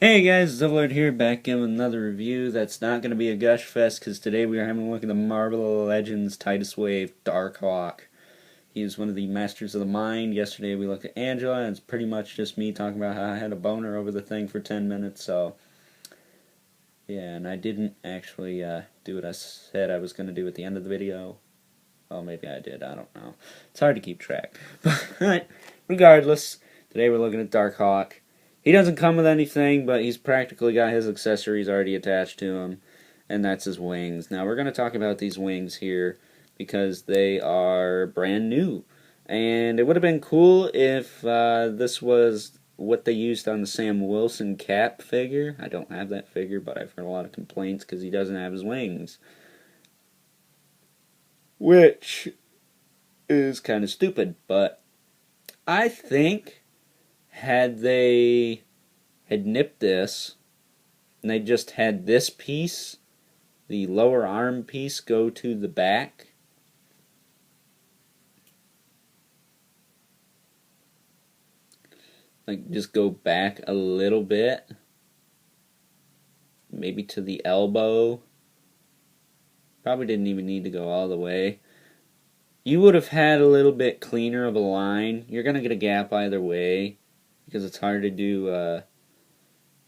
Hey guys, Zivlard here, back in with another review that's not going to be a gush fest, because today we are having a look at the Marvel Legends Titus Wave Darkhawk. He's one of the Masters of the Mind. Yesterday we looked at Angela, and it's pretty much just me talking about how I had a boner over the thing for 10 minutes, so... yeah, and I didn't actually do what I said I was going to do at the end of the video. Well, maybe I did, I don't know. It's hard to keep track. But regardless, today we're looking at Darkhawk. He doesn't come with anything, but he's practically got his accessories already attached to him, and that's his wings. Now, we're going to talk about these wings here because they are brand new, and it would have been cool if this was what they used on the Sam Wilson Cap figure. I don't have that figure, but I've heard a lot of complaints because he doesn't have his wings, which is kind of stupid, but I think had they had nipped this and they just had this piece, the lower arm piece, go to the back, like just go back a little bit, maybe to the elbow, probably didn't even need to go all the way, you would have had a little bit cleaner of a line. You're going to get a gap either way, because it's hard to do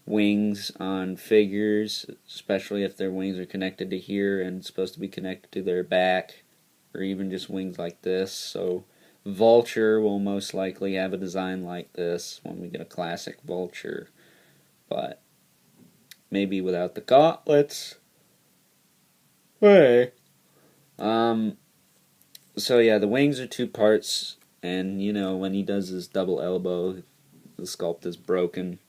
wings on figures, especially if their wings are connected to here and supposed to be connected to their back, or even just wings like this. So Vulture will most likely have a design like this when we get a classic Vulture, but maybe without the gauntlets. Hey. So yeah, the wings are two parts, and you know, when he does his double elbow, the sculpt is broken.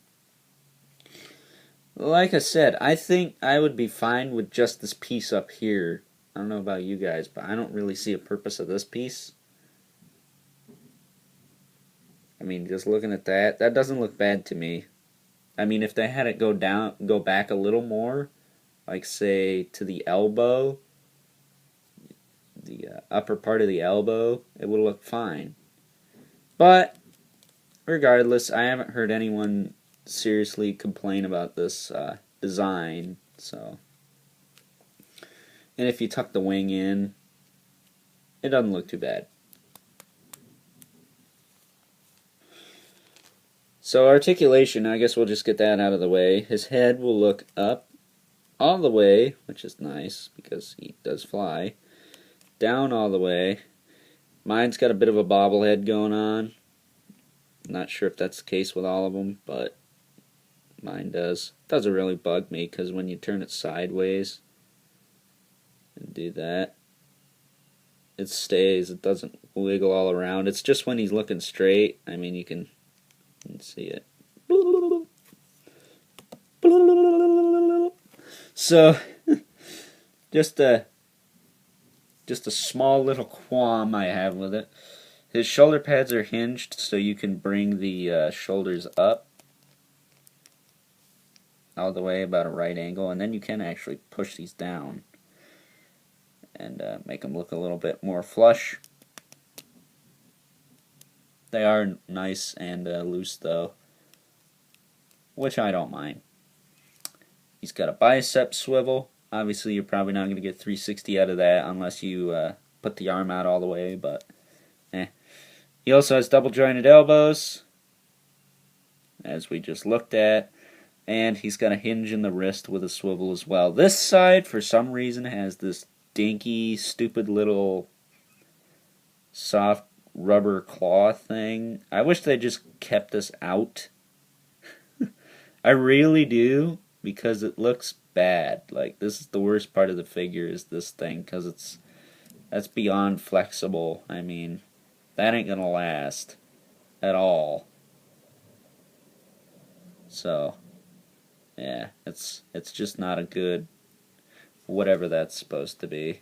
Like I said, I think I would be fine with just this piece up here. I don't know about you guys, but I don't really see a purpose of this piece. I mean, just looking at that, that doesn't look bad to me. I mean, if they had it go back a little more, like say to the elbow, the upper part of the elbow, it would look fine. But regardless, I haven't heard anyone seriously complain about this design, so. And if you tuck the wing in, it doesn't look too bad. So articulation, I guess we'll just get that out of the way. His head will look up all the way, which is nice because he does fly. Down all the way. Mine's got a bit of a bobblehead going on. Not sure if that's the case with all of them, but mine does. It doesn't really bug me because when you turn it sideways and do that, it stays. It doesn't wiggle all around. It's just when he's looking straight. I mean, you can see it. So, just a small little qualm I have with it. His shoulder pads are hinged, so you can bring the shoulders up all the way about a right angle, and then you can actually push these down and make them look a little bit more flush. They are nice and loose though, which I don't mind. He's got a bicep swivel. Obviously you're probably not going to get 360 out of that unless you put the arm out all the way, but He also has double jointed elbows, as we just looked at, and he's got a hinge in the wrist with a swivel as well. This side, for some reason, has this dinky, stupid little soft rubber claw thing. I wish they just kept this out. I really do, because it looks bad. Like, this is the worst part of the figure is this thing, because that's beyond flexible. I mean, that ain't gonna last at all. So, yeah, it's just not a good whatever that's supposed to be.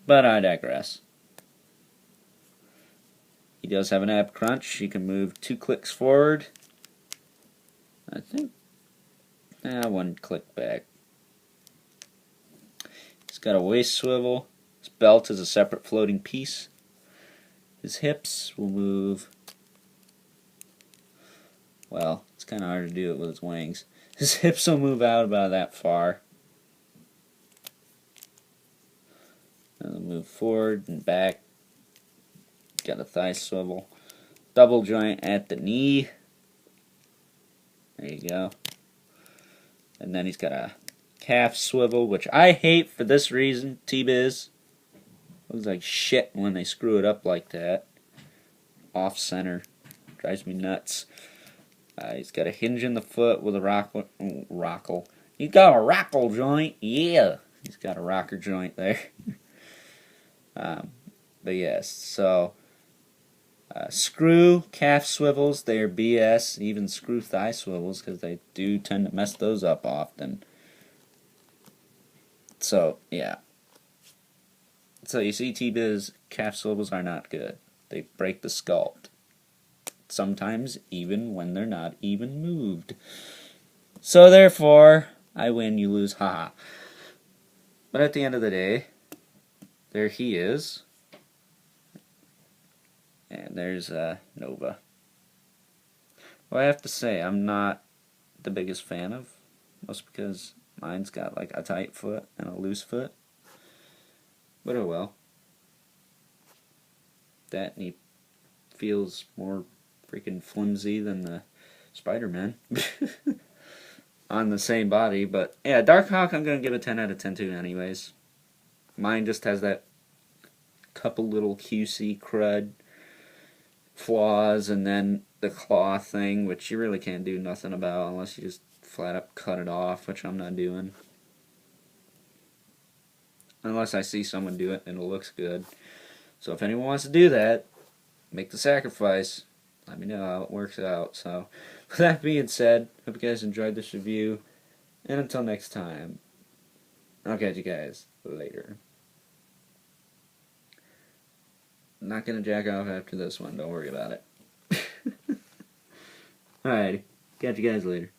But I digress. He does have an ab crunch. You can move 2 clicks forward. I think 1 click back. He's got a waist swivel. His belt is a separate floating piece. His hips will move. Well, it's kind of hard to do it with his wings. His hips will move out about that far. And they'll move forward and back. Got a thigh swivel. Double joint at the knee. There you go. And then he's got a calf swivel, which I hate for this reason, T-Biz. Looks like shit when they screw it up like that. Off center. Drives me nuts. He's got a hinge in the foot with a rockle. He's got a rockle joint. Yeah. He's got a rocker joint there. But yes, so screw calf swivels, they are BS. Even screw thigh swivels, because they do tend to mess those up often. So, yeah. So you see, T-Biz, calf swivels are not good. They break the sculpt. Sometimes even when they're not even moved. So therefore, I win, you lose, haha. But at the end of the day, there he is. And there's Nova. Well, I have to say, I'm not the biggest fan of, most because mine's got like a tight foot and a loose foot. But oh well. That, and he feels more freaking flimsy than the Spider-Man. On the same body, but yeah, Darkhawk I'm going to give a 10 out of 10 to anyways. Mine just has that couple little QC crud flaws, and then the claw thing, which you really can't do nothing about unless you just flat up cut it off, which I'm not doing. Unless I see someone do it and it looks good. So if anyone wants to do that, make the sacrifice. Let me know how it works out. So with that being said, hope you guys enjoyed this review, and until next time, I'll catch you guys later. I'm not going to jack off after this one, don't worry about it. Alrighty, catch you guys later.